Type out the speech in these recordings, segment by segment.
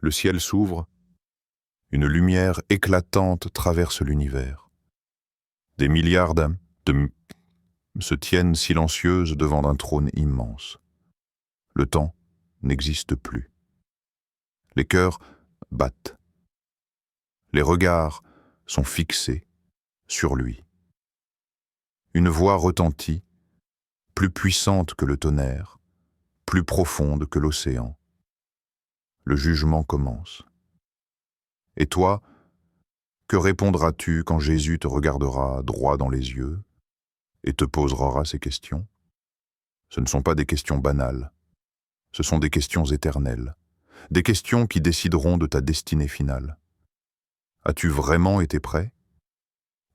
Le ciel s'ouvre, une lumière éclatante traverse l'univers. Des milliards d'âmes se tiennent silencieuses devant un trône immense. Le temps n'existe plus. Les cœurs battent. Les regards sont fixés sur lui. Une voix retentit, plus puissante que le tonnerre, plus profonde que l'océan. Le jugement commence. Et toi, que répondras-tu quand Jésus te regardera droit dans les yeux et te posera ces questions? Ce ne sont pas des questions banales, ce sont des questions éternelles, des questions qui décideront de ta destinée finale. As-tu vraiment été prêt?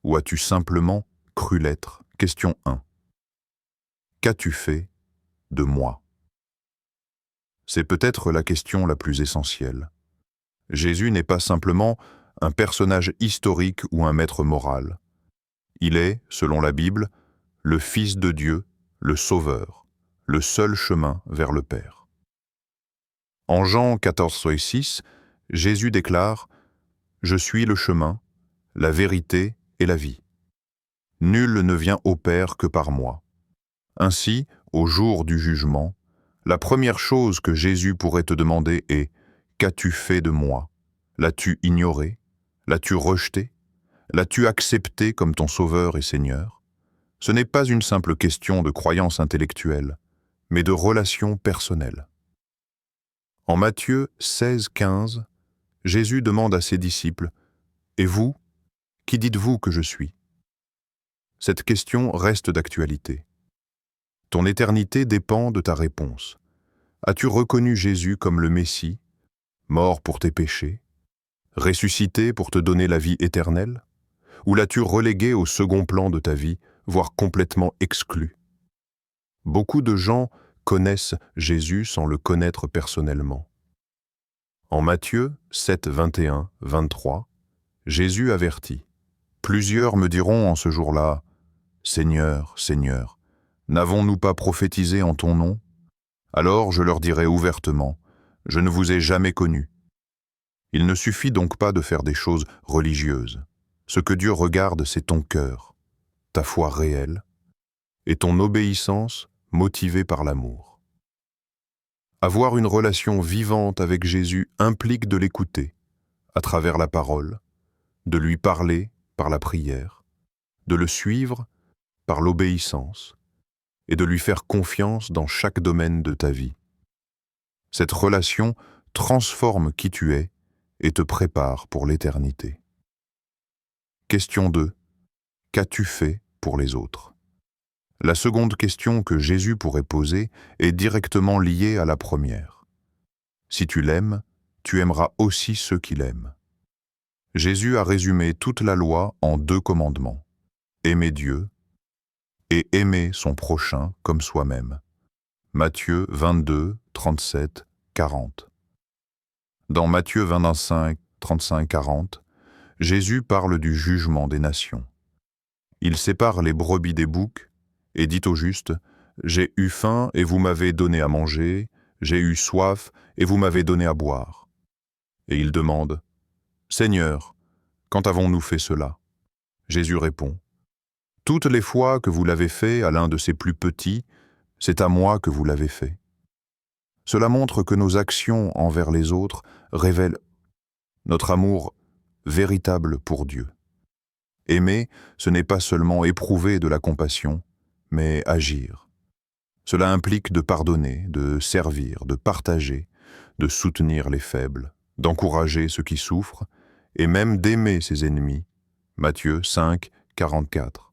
Ou as-tu simplement cru l'être? Question 1. Qu'as-tu fait de moi? C'est peut-être la question la plus essentielle. Jésus n'est pas simplement un personnage historique ou un maître moral. Il est, selon la Bible, le Fils de Dieu, le Sauveur, le seul chemin vers le Père. En Jean 14,6, Jésus déclare « Je suis le chemin, la vérité et la vie. Nul ne vient au Père que par moi. » Ainsi, au jour du jugement, la première chose que Jésus pourrait te demander est « Qu'as-tu fait de moi? L'as-tu ignoré? L'as-tu rejeté? L'as-tu accepté comme ton Sauveur et Seigneur ?» Ce n'est pas une simple question de croyance intellectuelle, mais de relation personnelle. En Matthieu 16,15, Jésus demande à ses disciples « Et vous, qui dites-vous que je suis ?» Cette question reste d'actualité. Ton éternité dépend de ta réponse. As-tu reconnu Jésus comme le Messie, mort pour tes péchés, ressuscité pour te donner la vie éternelle? Ou l'as-tu relégué au second plan de ta vie, voire complètement exclu? Beaucoup de gens connaissent Jésus sans le connaître personnellement. En Matthieu 7, 21, 23, Jésus avertit « Plusieurs me diront en ce jour-là, « Seigneur, Seigneur, n'avons-nous pas prophétisé en ton nom? Alors je leur dirai ouvertement, « Je ne vous ai jamais connu. » Il ne suffit donc pas de faire des choses religieuses. Ce que Dieu regarde, c'est ton cœur, ta foi réelle et ton obéissance motivée par l'amour. Avoir une relation vivante avec Jésus implique de l'écouter à travers la parole, de lui parler par la prière, de le suivre par l'obéissance et de lui faire confiance dans chaque domaine de ta vie. Cette relation transforme qui tu es et te prépare pour l'éternité. Question 2. Qu'as-tu fait pour les autres? La seconde question que Jésus pourrait poser est directement liée à la première. Si tu l'aimes, tu aimeras aussi ceux qui l'aiment. Jésus a résumé toute la loi en 2 commandements. Aimer Dieu et aimer son prochain comme soi-même. Matthieu 22, 37, 40. Dans Matthieu 25, 35, 40, Jésus parle du jugement des nations. Il sépare les brebis des boucs et dit au juste « J'ai eu faim et vous m'avez donné à manger, j'ai eu soif et vous m'avez donné à boire. » Et il demande « Seigneur, quand avons-nous fait cela ?» Jésus répond « Toutes les fois que vous l'avez fait à l'un de ces plus petits, c'est à moi que vous l'avez fait. » Cela montre que nos actions envers les autres révèlent notre amour véritable pour Dieu. Aimer, ce n'est pas seulement éprouver de la compassion, mais agir. Cela implique de pardonner, de servir, de partager, de soutenir les faibles, d'encourager ceux qui souffrent, et même d'aimer ses ennemis. Matthieu 5, 44.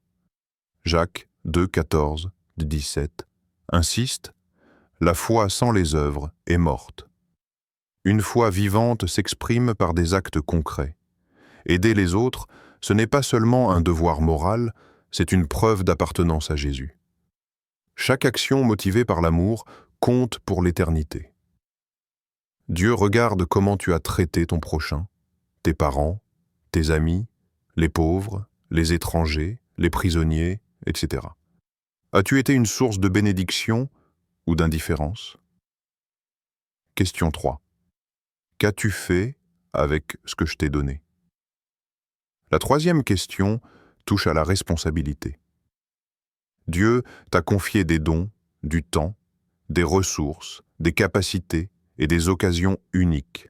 Jacques 2, 14, 17 insiste « La foi sans les œuvres est morte. » Une foi vivante s'exprime par des actes concrets. Aider les autres, ce n'est pas seulement un devoir moral, c'est une preuve d'appartenance à Jésus. Chaque action motivée par l'amour compte pour l'éternité. Dieu regarde comment tu as traité ton prochain, tes parents, tes amis, les pauvres, les étrangers, les prisonniers, etc. As-tu été une source de bénédiction ou d'indifférence? Question 3. Qu'as-tu fait avec ce que je t'ai donné? La troisième question touche à la responsabilité. Dieu t'a confié des dons, du temps, des ressources, des capacités et des occasions uniques.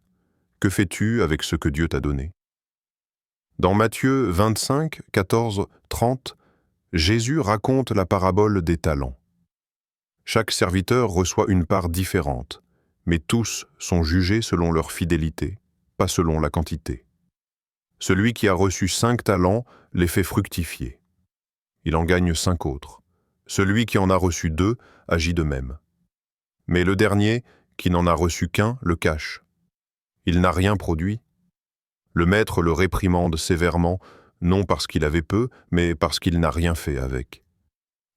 Que fais-tu avec ce que Dieu t'a donné? Dans Matthieu 25, 14, 30, Jésus raconte la parabole des talents. Chaque serviteur reçoit une part différente, mais tous sont jugés selon leur fidélité, pas selon la quantité. Celui qui a reçu 5 talents les fait fructifier. Il en gagne 5 autres. Celui qui en a reçu 2 agit de même. Mais le dernier, qui n'en a reçu qu'un, le cache. Il n'a rien produit. Le maître le réprimande sévèrement, non parce qu'il avait peu, mais parce qu'il n'a rien fait avec.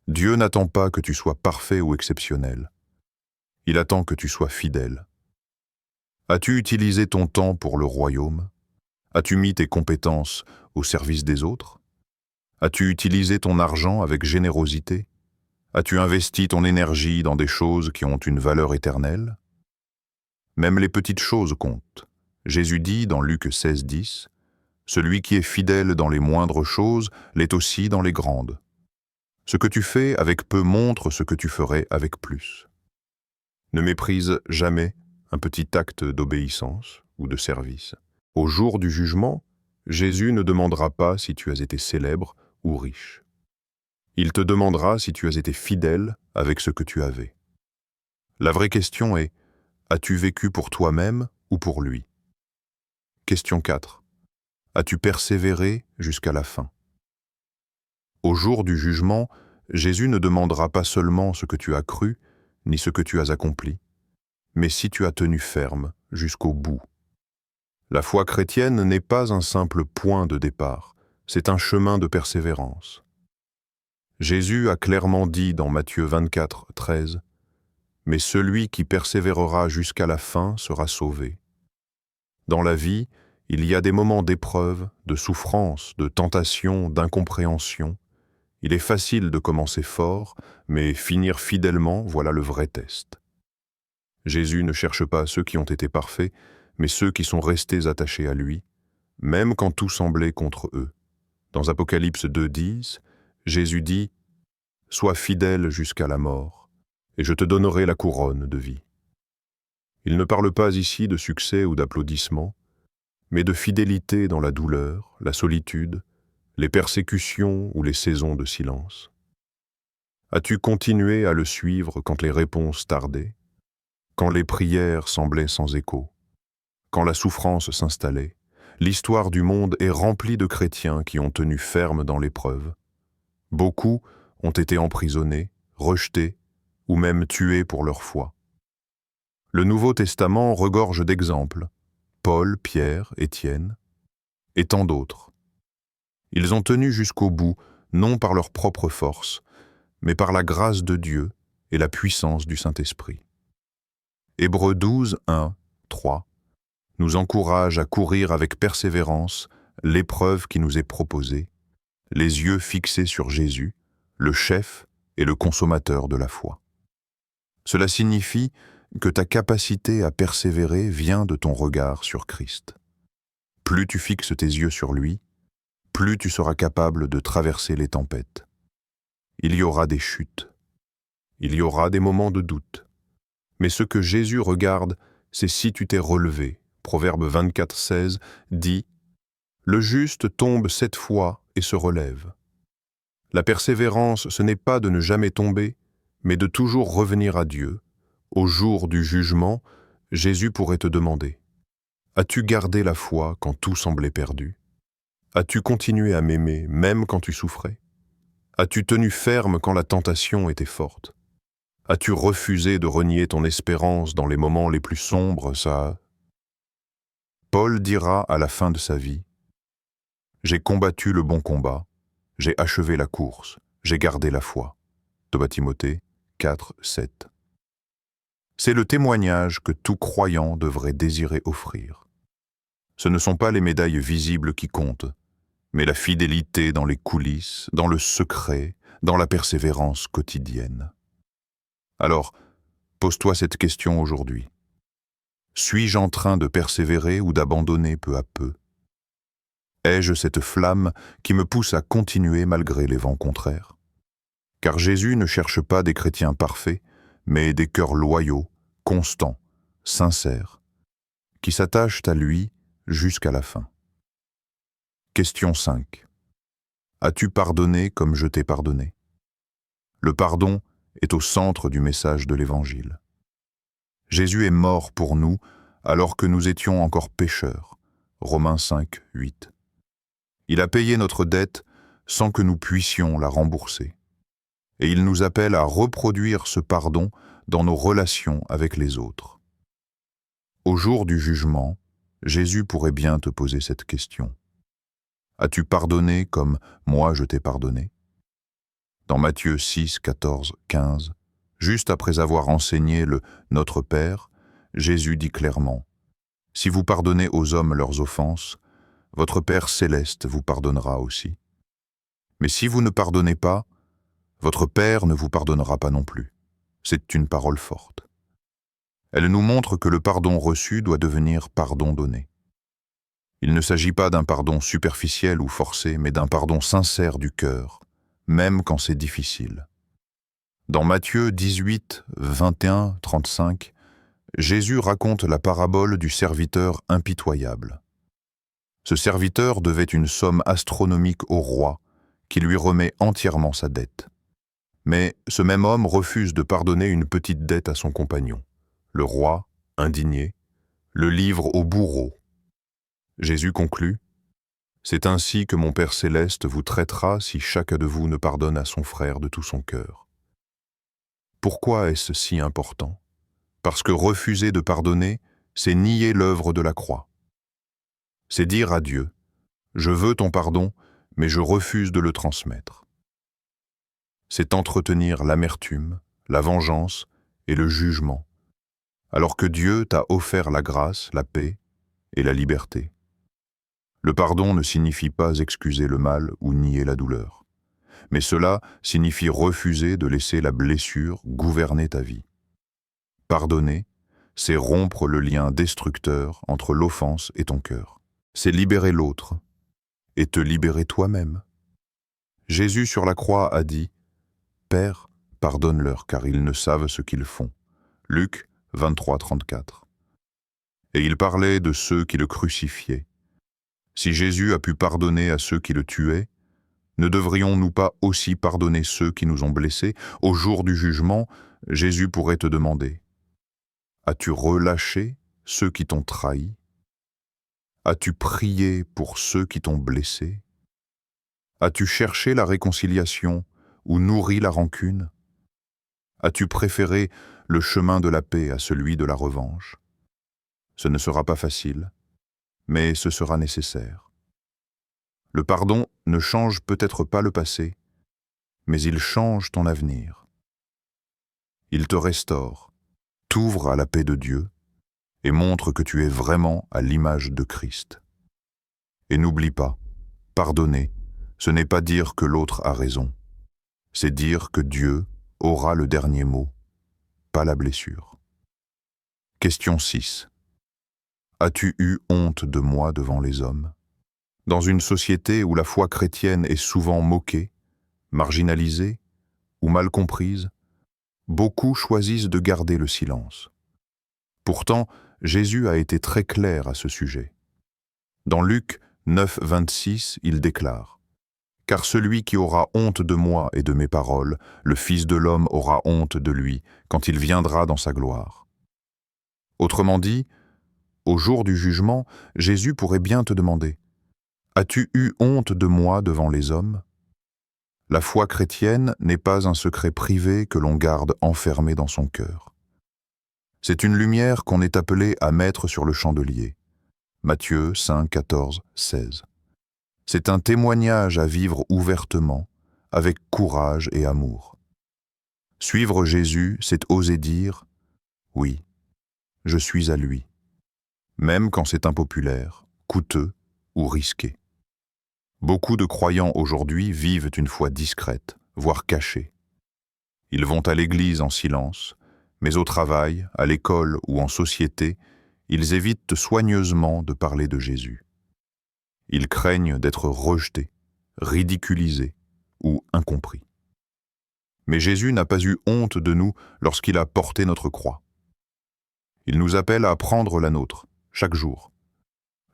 Dieu n'attend pas que tu sois parfait ou exceptionnel. Il attend que tu sois fidèle. As-tu utilisé ton temps pour le royaume? As-tu mis tes compétences au service des autres? As-tu utilisé ton argent avec générosité? As-tu investi ton énergie dans des choses qui ont une valeur éternelle? Même les petites choses comptent. Jésus dit dans Luc 16, 10, « Celui qui est fidèle dans les moindres choses l'est aussi dans les grandes. » Ce que tu fais avec peu montre ce que tu ferais avec plus. Ne méprise jamais un petit acte d'obéissance ou de service. Au jour du jugement, Jésus ne demandera pas si tu as été célèbre ou riche. Il te demandera si tu as été fidèle avec ce que tu avais. La vraie question est, as-tu vécu pour toi-même ou pour lui? Question 4. As-tu persévéré jusqu'à la fin? Au jour du jugement, Jésus ne demandera pas seulement ce que tu as cru, ni ce que tu as accompli, mais si tu as tenu ferme jusqu'au bout. La foi chrétienne n'est pas un simple point de départ, c'est un chemin de persévérance. Jésus a clairement dit dans Matthieu 24, 13, « Mais celui qui persévérera jusqu'à la fin sera sauvé. » Dans la vie, il y a des moments d'épreuve, de souffrance, de tentation, d'incompréhension. Il est facile de commencer fort, mais finir fidèlement, voilà le vrai test. Jésus ne cherche pas ceux qui ont été parfaits, mais ceux qui sont restés attachés à lui, même quand tout semblait contre eux. Dans Apocalypse 2,10, Jésus dit « Sois fidèle jusqu'à la mort, et je te donnerai la couronne de vie. » Il ne parle pas ici de succès ou d'applaudissements, mais de fidélité dans la douleur, la solitude, les persécutions ou les saisons de silence. As-tu continué à le suivre quand les réponses tardaient, quand les prières semblaient sans écho, quand la souffrance s'installait? L'histoire du monde est remplie de chrétiens qui ont tenu ferme dans l'épreuve. Beaucoup ont été emprisonnés, rejetés ou même tués pour leur foi. Le Nouveau Testament regorge d'exemples, Paul, Pierre, Étienne, et tant d'autres. Ils ont tenu jusqu'au bout, non par leur propre force, mais par la grâce de Dieu et la puissance du Saint-Esprit. Hébreux 12, 1, 3 nous encourage à courir avec persévérance l'épreuve qui nous est proposée, les yeux fixés sur Jésus, le chef et le consommateur de la foi. Cela signifie que ta capacité à persévérer vient de ton regard sur Christ. Plus tu fixes tes yeux sur lui, plus tu seras capable de traverser les tempêtes. Il y aura des chutes, il y aura des moments de doute, mais ce que Jésus regarde, c'est si tu t'es relevé. Proverbe 24, 16 dit « Le juste tombe 7 fois et se relève. » La persévérance, ce n'est pas de ne jamais tomber, mais de toujours revenir à Dieu. Au jour du jugement, Jésus pourrait te demander « As-tu gardé la foi quand tout semblait perdu? As-tu continué à m'aimer même quand tu souffrais? As-tu tenu ferme quand la tentation était forte? As-tu refusé de renier ton espérance dans les moments les plus sombres, ça? » Paul dira à la fin de sa vie « J'ai combattu le bon combat, j'ai achevé la course, j'ai gardé la foi. » de Timothée 4, 7. C'est le témoignage que tout croyant devrait désirer offrir. Ce ne sont pas les médailles visibles qui comptent, mais la fidélité dans les coulisses, dans le secret, dans la persévérance quotidienne. Alors, pose-toi cette question aujourd'hui. Suis-je en train de persévérer ou d'abandonner peu à peu? Ai-je cette flamme qui me pousse à continuer malgré les vents contraires? Car Jésus ne cherche pas des chrétiens parfaits, mais des cœurs loyaux, constants, sincères, qui s'attachent à lui jusqu'à la fin. Question 5. As-tu pardonné comme je t'ai pardonné? Le pardon est au centre du message de l'Évangile. Jésus est mort pour nous alors que nous étions encore pécheurs. Romains 5, 8. Il a payé notre dette sans que nous puissions la rembourser. Et il nous appelle à reproduire ce pardon dans nos relations avec les autres. Au jour du jugement, Jésus pourrait bien te poser cette question. As-tu pardonné comme moi je t'ai pardonné? Dans Matthieu 6, 14, 15, juste après avoir enseigné le « Notre Père », Jésus dit clairement « Si vous pardonnez aux hommes leurs offenses, votre Père céleste vous pardonnera aussi. Mais si vous ne pardonnez pas, votre Père ne vous pardonnera pas non plus. » C'est une parole forte. Elle nous montre que le pardon reçu doit devenir pardon donné. Il ne s'agit pas d'un pardon superficiel ou forcé, mais d'un pardon sincère du cœur, même quand c'est difficile. Dans Matthieu 18, 21, 35, Jésus raconte la parabole du serviteur impitoyable. Ce serviteur devait une somme astronomique au roi, qui lui remet entièrement sa dette. Mais ce même homme refuse de pardonner une petite dette à son compagnon. Le roi, indigné, le livre au bourreau. Jésus conclut « C'est ainsi que mon Père céleste vous traitera si chacun de vous ne pardonne à son frère de tout son cœur. » Pourquoi est-ce si important? Parce que refuser de pardonner, c'est nier l'œuvre de la croix. C'est dire à Dieu « Je veux ton pardon, mais je refuse de le transmettre. » C'est entretenir l'amertume, la vengeance et le jugement, alors que Dieu t'a offert la grâce, la paix et la liberté. Le pardon ne signifie pas excuser le mal ou nier la douleur, mais cela signifie refuser de laisser la blessure gouverner ta vie. Pardonner, c'est rompre le lien destructeur entre l'offense et ton cœur. C'est libérer l'autre et te libérer toi-même. Jésus sur la croix a dit « Père, pardonne-leur car ils ne savent ce qu'ils font. » Luc 23, 34. Et il parlait de ceux qui le crucifiaient. Si Jésus a pu pardonner à ceux qui le tuaient, ne devrions-nous pas aussi pardonner ceux qui nous ont blessés? Au jour du jugement, Jésus pourrait te demander « As-tu relâché ceux qui t'ont trahi? As-tu prié pour ceux qui t'ont blessé? As-tu cherché la réconciliation ou nourri la rancune? As-tu préféré le chemin de la paix à celui de la revanche? Ce ne sera pas facile, mais ce sera nécessaire. Le pardon ne change peut-être pas le passé, mais il change ton avenir. Il te restaure, t'ouvre à la paix de Dieu et montre que tu es vraiment à l'image de Christ. Et n'oublie pas, pardonner, ce n'est pas dire que l'autre a raison, c'est dire que Dieu aura le dernier mot, pas la blessure. Question 6. As-tu eu honte de moi devant les hommes? Dans une société où la foi chrétienne est souvent moquée, marginalisée ou mal comprise, beaucoup choisissent de garder le silence. Pourtant, Jésus a été très clair à ce sujet. Dans Luc 9, 26, il déclare « Car celui qui aura honte de moi et de mes paroles, le Fils de l'homme aura honte de lui quand il viendra dans sa gloire. » Autrement dit, au jour du jugement, Jésus pourrait bien te demander « As-tu eu honte de moi devant les hommes ?» La foi chrétienne n'est pas un secret privé que l'on garde enfermé dans son cœur. C'est une lumière qu'on est appelé à mettre sur le chandelier. Matthieu 5, 14, 16. C'est un témoignage à vivre ouvertement, avec courage et amour. Suivre Jésus, c'est oser dire « Oui, je suis à lui », même quand c'est impopulaire, coûteux ou risqué. Beaucoup de croyants aujourd'hui vivent une foi discrète, voire cachée. Ils vont à l'église en silence, mais au travail, à l'école ou en société, ils évitent soigneusement de parler de Jésus. Ils craignent d'être rejetés, ridiculisés ou incompris. Mais Jésus n'a pas eu honte de nous lorsqu'il a porté notre croix. Il nous appelle à prendre la nôtre, chaque jour.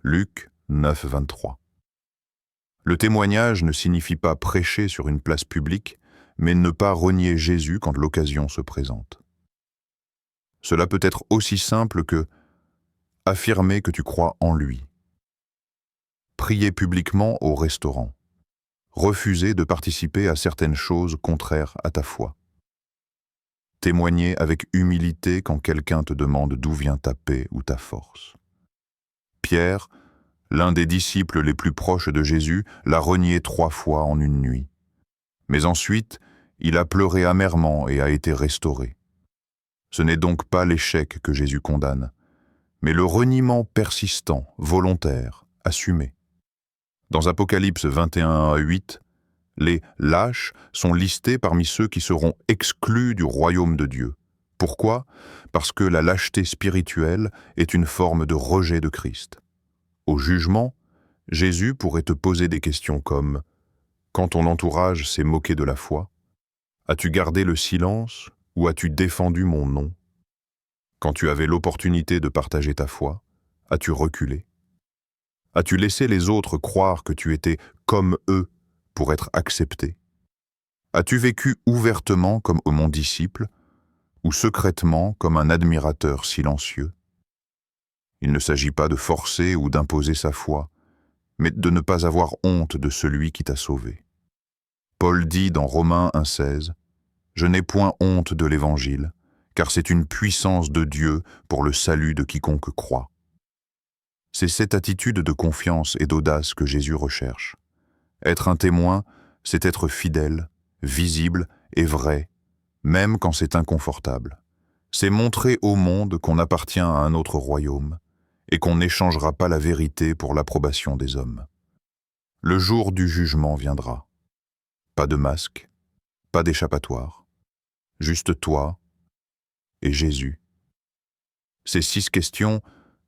Luc 9, 23. Le témoignage ne signifie pas prêcher sur une place publique, mais ne pas renier Jésus quand l'occasion se présente. Cela peut être aussi simple que affirmer que tu crois en lui. Prier publiquement au restaurant. Refuser de participer à certaines choses contraires à ta foi. Témoigner avec humilité quand quelqu'un te demande d'où vient ta paix ou ta force. Pierre, l'un des disciples les plus proches de Jésus, l'a renié 3 fois en une nuit. Mais ensuite, il a pleuré amèrement et a été restauré. Ce n'est donc pas l'échec que Jésus condamne, mais le reniement persistant, volontaire, assumé. Dans Apocalypse 21:8, les lâches sont listés parmi ceux qui seront exclus du royaume de Dieu. Pourquoi? Parce que la lâcheté spirituelle est une forme de rejet de Christ. Au jugement, Jésus pourrait te poser des questions comme « Quand ton entourage s'est moqué de la foi, as-tu gardé le silence ou as-tu défendu mon nom? Quand tu avais l'opportunité de partager ta foi, as-tu reculé? As-tu laissé les autres croire que tu étais comme eux pour être accepté? As-tu vécu ouvertement comme mon disciple ou secrètement comme un admirateur silencieux? Il ne s'agit pas de forcer ou d'imposer sa foi, mais de ne pas avoir honte de celui qui t'a sauvé. Paul dit dans Romains 1,16 « Je n'ai point honte de l'Évangile, car c'est une puissance de Dieu pour le salut de quiconque croit. » C'est cette attitude de confiance et d'audace que Jésus recherche. Être un témoin, c'est être fidèle, visible et vrai, même quand c'est inconfortable. C'est montrer au monde qu'on appartient à un autre royaume et qu'on n'échangera pas la vérité pour l'approbation des hommes. Le jour du jugement viendra. Pas de masque, pas d'échappatoire, juste toi et Jésus. Ces 6 questions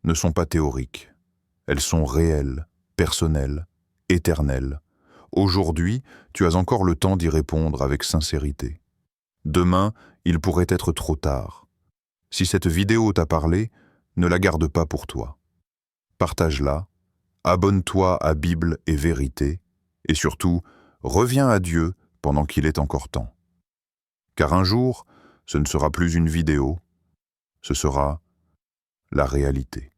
ne sont pas théoriques. Elles sont réelles, personnelles, éternelles. Aujourd'hui, tu as encore le temps d'y répondre avec sincérité. Demain, il pourrait être trop tard. Si cette vidéo t'a parlé, ne la garde pas pour toi. Partage-la, abonne-toi à Bible et Vérité, et surtout, reviens à Dieu pendant qu'il est encore temps. Car un jour, ce ne sera plus une vidéo, ce sera la réalité.